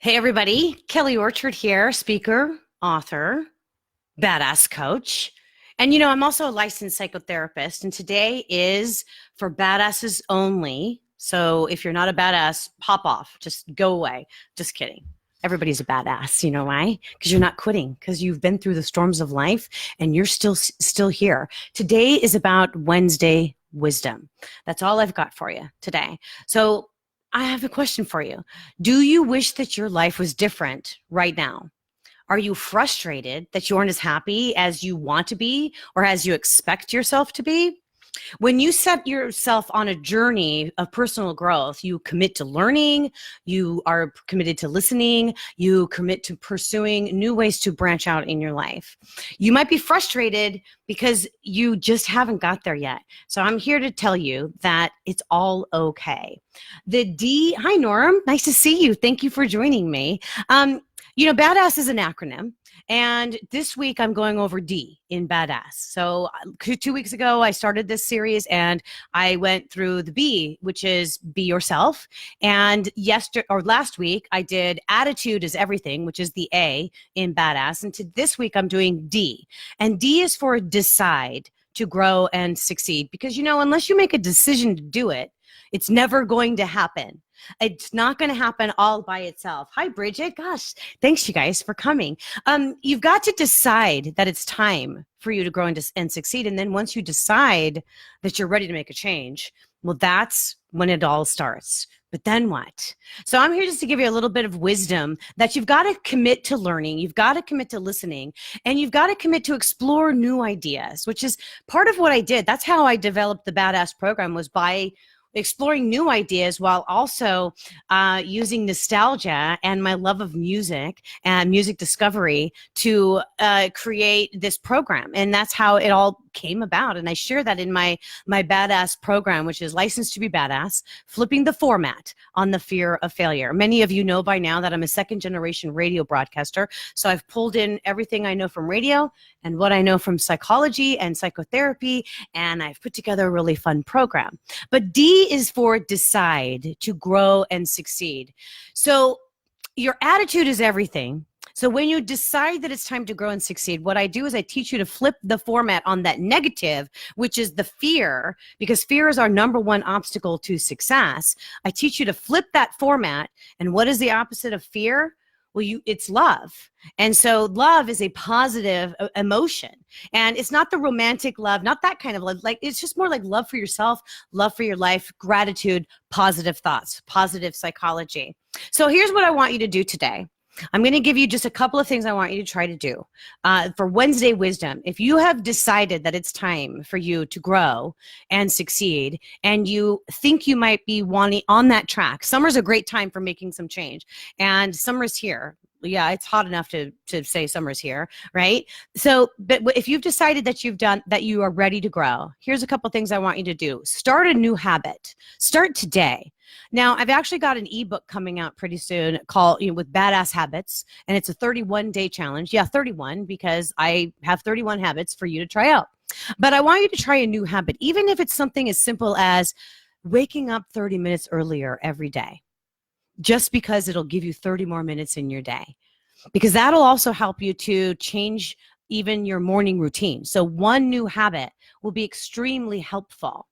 Hey, everybody. Kelly Orchard here, speaker, author, badass coach. And, I'm also a licensed psychotherapist. And today is for badasses only. So if you're not a badass, pop off. Just go away. Just kidding. Everybody's a badass. You know why? Because you're not quitting, because you've been through the storms of life and you're still here. Today is about Wednesday wisdom. That's all I've got for you today. So I have a question for you. Do you wish that your life was different right now? Are you frustrated that you aren't as happy as you want to be or as you expect yourself to be? When you set yourself on a journey of personal growth, you commit to learning, you are committed to listening, you commit to pursuing new ways to branch out in your life. You might be frustrated because you just haven't got there yet. So I'm here to tell you that it's all okay. Hi Norm, nice to see you. Thank you for joining me. Badass is an acronym. And this week I'm going over D in badass. So 2 weeks ago, I started this series and I went through the B, which is be yourself. And last week I did attitude is everything, which is the A in badass. And this week I'm doing D. And D is for decide to grow and succeed. Because, unless you make a decision to do it, it's never going to happen. It's not going to happen all by itself. Hi, Bridget. Gosh, thanks you guys for coming. You've got to decide that it's time for you to grow and succeed. And then once you decide that you're ready to make a change, well, that's when it all starts. But then what? So I'm here just to give you a little bit of wisdom that you've got to commit to learning. You've got to commit to listening, and you've got to commit to explore new ideas, which is part of what I did. That's how I developed the Badass program, was by exploring new ideas while also using nostalgia and my love of music and music discovery to create this program. And that's how it all came about. And I share that in my badass program, which is Licensed to be Badass, flipping the format on the fear of failure. Many of you know by now that I'm a second generation radio broadcaster. So I've pulled in everything I know from radio and what I know from psychology and psychotherapy, and I've put together a really fun program. But D is for decide to grow and succeed. So your attitude is everything. So when you decide that it's time to grow and succeed, what I do is I teach you to flip the format on that negative, which is the fear, because fear is our number one obstacle to success. I teach you to flip that format. And what is the opposite of fear? Well, it's love. And so love is a positive emotion. And it's not the romantic love, not that kind of love. Like, it's just more like love for yourself, love for your life, gratitude, positive thoughts, positive psychology. So here's what I want you to do today. I'm going to give you just a couple of things I want you to try to do for Wednesday Wisdom. If you have decided that it's time for you to grow and succeed, and you think you might be wanting on that track, summer's a great time for making some change. And summer's here. Yeah, it's hot enough to say summer's here, right? So, but if you've decided that you are ready to grow, here's a couple things I want you to do. Start a new habit. Start today. Now, I've actually got an ebook coming out pretty soon called, with Badass Habits, and it's a 31-day challenge. Yeah, 31, because I have 31 habits for you to try out. But I want you to try a new habit, even if it's something as simple as waking up 30 minutes earlier every day, just because it'll give you 30 more minutes in your day, because that'll also help you to change even your morning routine. So one new habit will be extremely helpful.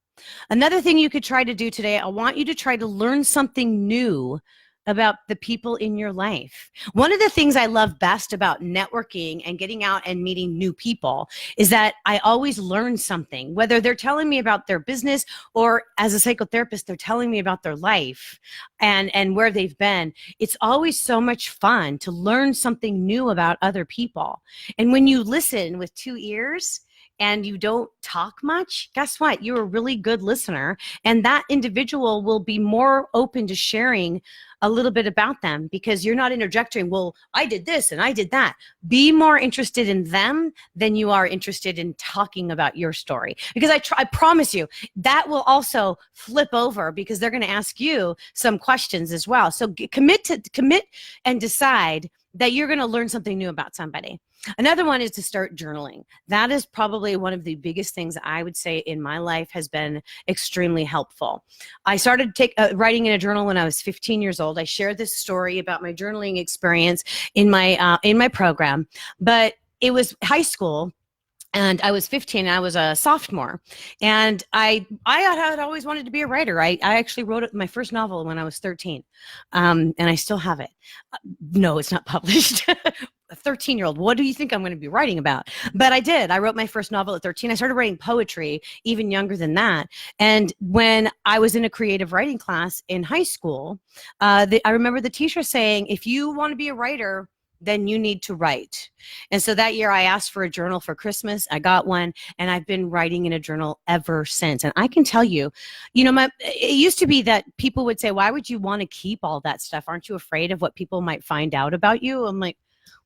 Another thing you could try to do today, I want you to try to learn something new about the people in your life. One of the things I love best about networking and getting out and meeting new people is that I always learn something, whether they're telling me about their business or as a psychotherapist, they're telling me about their life and where they've been. It's always so much fun to learn something new about other people. And when you listen with 2 ears, and you don't talk much, guess what? You're a really good listener, and that individual will be more open to sharing a little bit about them, because you're not interjecting, well, I did this and I did that. Be more interested in them than you are interested in talking about your story, because I promise you that will also flip over, because they're going to ask you some questions as well. So commit and decide that you're going to learn something new about somebody. Another one is to start journaling. That is probably one of the biggest things I would say in my life has been extremely helpful. I started writing in a journal when I was 15 years old. I shared this story about my journaling experience in my program, but it was high school. And I was 15 and I was a sophomore, and I had always wanted to be a writer. I actually wrote my first novel when I was 13, and I still have it. No, it's not published. A 13-year-old, what do you think I'm going to be writing about? But I did. I wrote my first novel at 13. I started writing poetry even younger than that. And when I was in a creative writing class in high school, I remember the teacher saying, if you want to be a writer, then you need to write. And so that year I asked for a journal for Christmas. I got one, and I've been writing in a journal ever since. And I can tell you, it used to be that people would say, why would you want to keep all that stuff? Aren't you afraid of what people might find out about you? I'm like,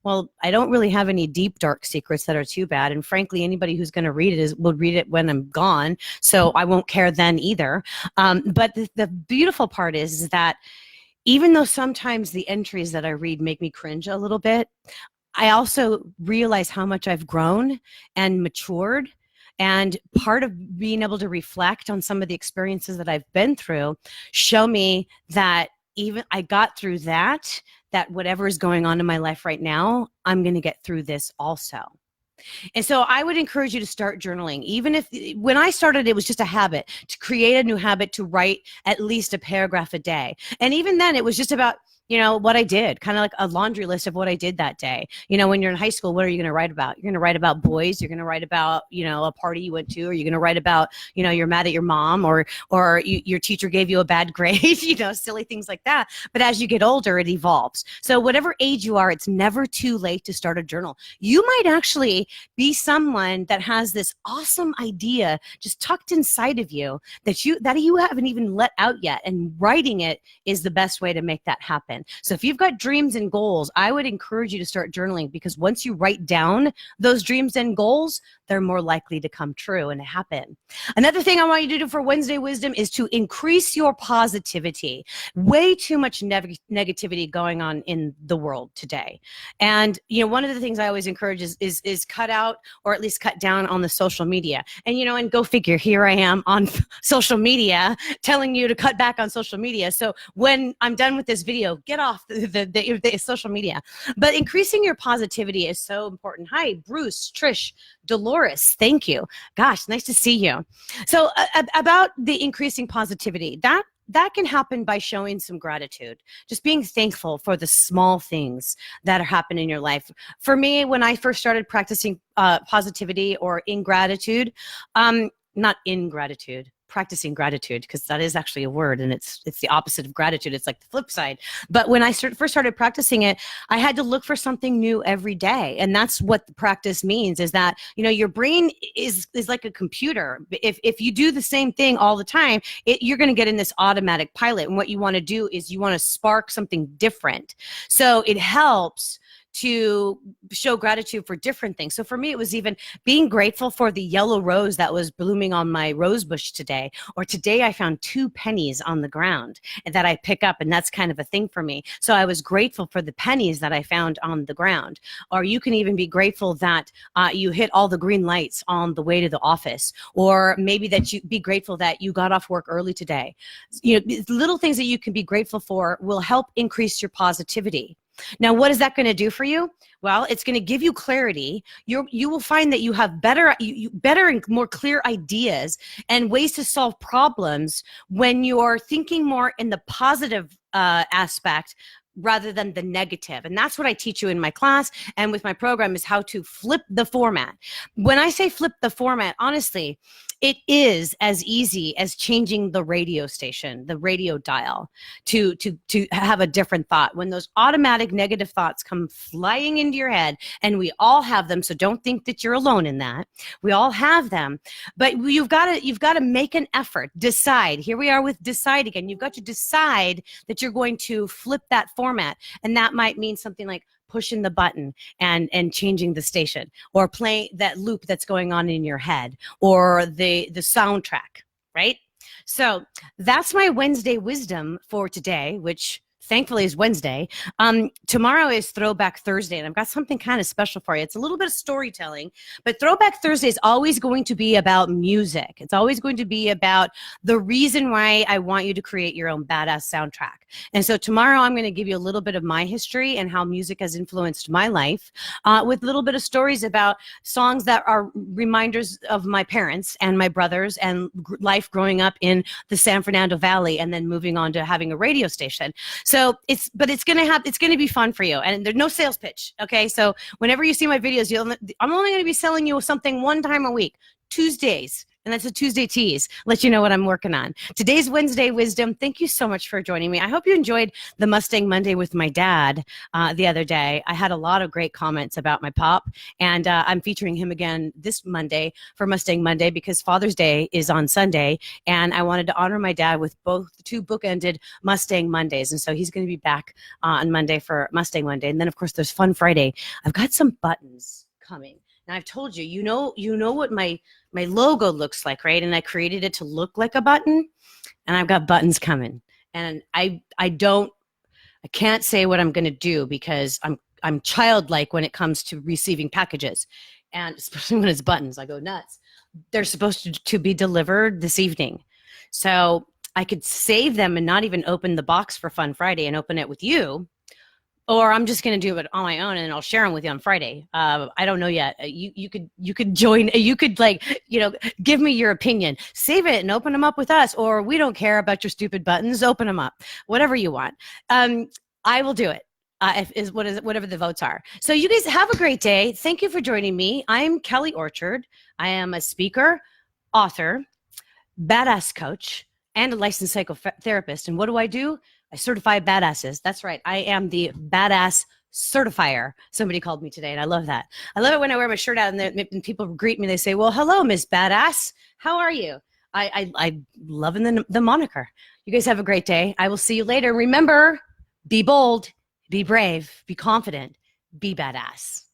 well, I don't really have any deep, dark secrets that are too bad. And frankly, anybody who's going to read it will read it when I'm gone. So I won't care then either. But the beautiful part is that even though sometimes the entries that I read make me cringe a little bit, I also realize how much I've grown and matured. And part of being able to reflect on some of the experiences that I've been through show me that even I got through that whatever is going on in my life right now, I'm going to get through this also. And so I would encourage you to start journaling. Even if, when I started, it was just a habit, to create a new habit, to write at least a paragraph a day. And even then it was just about, what I did, kind of like a laundry list of what I did that day. When you're in high school, what are you going to write about? You're going to write about boys. You're going to write about, a party you went to, or you're going to write about, you're mad at your mom, or your teacher gave you a bad grade, silly things like that. But as you get older, it evolves. So whatever age you are, it's never too late to start a journal. You might actually be someone that has this awesome idea just tucked inside of you that you haven't even let out yet. And writing it is the best way to make that happen. So if you've got dreams and goals, I would encourage you to start journaling, because once you write down those dreams and goals, they're more likely to come true and happen. Another thing I want you to do for Wednesday Wisdom is to increase your positivity. Way too much negativity going on in the world today. And, one of the things I always encourage is cut out, or at least cut down on the social media. And, and go figure, here I am on social media telling you to cut back on social media. So when I'm done with this video, get off the social media. But increasing your positivity is so important. Hi, Bruce, Trish, Dolores, thank you. Gosh, nice to see you. So about the increasing positivity, that can happen by showing some gratitude, just being thankful for the small things that are happening in your life. For me, when I first started practicing positivity or ingratitude, not ingratitude, practicing gratitude, because that is actually a word, and it's the opposite of gratitude. It's like the flip side. But when I first started practicing it, I had to look for something new every day. And that's what the practice means, is that, your brain is like a computer. If you do the same thing all the time, you're going to get in this automatic pilot. And what you want to do is you want to spark something different. So it helps to show gratitude for different things. So for me, it was even being grateful for the yellow rose that was blooming on my rose bush today. Or today I found 2 pennies on the ground that I pick up, and that's kind of a thing for me. So I was grateful for the pennies that I found on the ground. Or you can even be grateful that you hit all the green lights on the way to the office. Or maybe that you be grateful that you got off work early today. Little things that you can be grateful for will help increase your positivity. Now, what is that going to do for you? Well, it's going to give you clarity. You will find that you have better and more clear ideas and ways to solve problems when you are thinking more in the positive aspect rather than the negative. And that's what I teach you in my class and with my program, is how to flip the format. When I say flip the format, honestly, it is as easy as changing the radio station, the radio dial, to have a different thought. When those automatic negative thoughts come flying into your head, and we all have them, so don't think that you're alone in that. We all have them, but you've got to make an effort. Decide. Here we are with decide again. You've got to decide that you're going to flip that format, and that might mean something like pushing the button and changing the station, or playing that loop that's going on in your head, or the soundtrack, right? So that's my Wednesday wisdom for today, which thankfully is Wednesday. Tomorrow is Throwback Thursday, and I've got something kind of special for you. It's a little bit of storytelling, but Throwback Thursday is always going to be about music. It's always going to be about the reason why I want you to create your own badass soundtrack. And so tomorrow I'm going to give you a little bit of my history and how music has influenced my life, with a little bit of stories about songs that are reminders of my parents and my brothers and life growing up in the San Fernando Valley and then moving on to having a radio station. So it's going to be fun for you. And there's no sales pitch. Okay. So whenever you see my videos, I'm only going to be selling you something one time a week, Tuesdays. And that's a Tuesday tease. Let you know what I'm working on. Today's Wednesday Wisdom. Thank you so much for joining me. I hope you enjoyed the Mustang Monday with my dad the other day. I had a lot of great comments about my pop, and I'm featuring him again this Monday for Mustang Monday because Father's Day is on Sunday, and I wanted to honor my dad with two bookended Mustang Mondays. And so he's going to be back on Monday for Mustang Monday. And then, of course, there's Fun Friday. I've got some buttons coming. And I've told you, you know what my logo looks like, right? And I created it to look like a button, and I've got buttons coming. And I can't say what I'm going to do because I'm childlike when it comes to receiving packages, and especially when it's buttons, I go nuts. They're supposed to be delivered this evening, so I could save them and not even open the box for Fun Friday and open it with you. Or I'm just going to do it on my own and I'll share them with you on Friday. I don't know yet. You could join. You could give me your opinion. Save it and open them up with us. Or we don't care about your stupid buttons. Open them up. Whatever you want. I will do it. Whatever the votes are. So you guys have a great day. Thank you for joining me. I'm Kelly Orchard. I am a speaker, author, badass coach, and a licensed psychotherapist. And what do? I certify badasses. That's right. I am the badass certifier. Somebody called me today, and I love that. I love it when I wear my shirt out and people greet me. They say, well, hello, Miss Badass. How are you? I loving the moniker. You guys have a great day. I will see you later. Remember, be bold, be brave, be confident, be badass.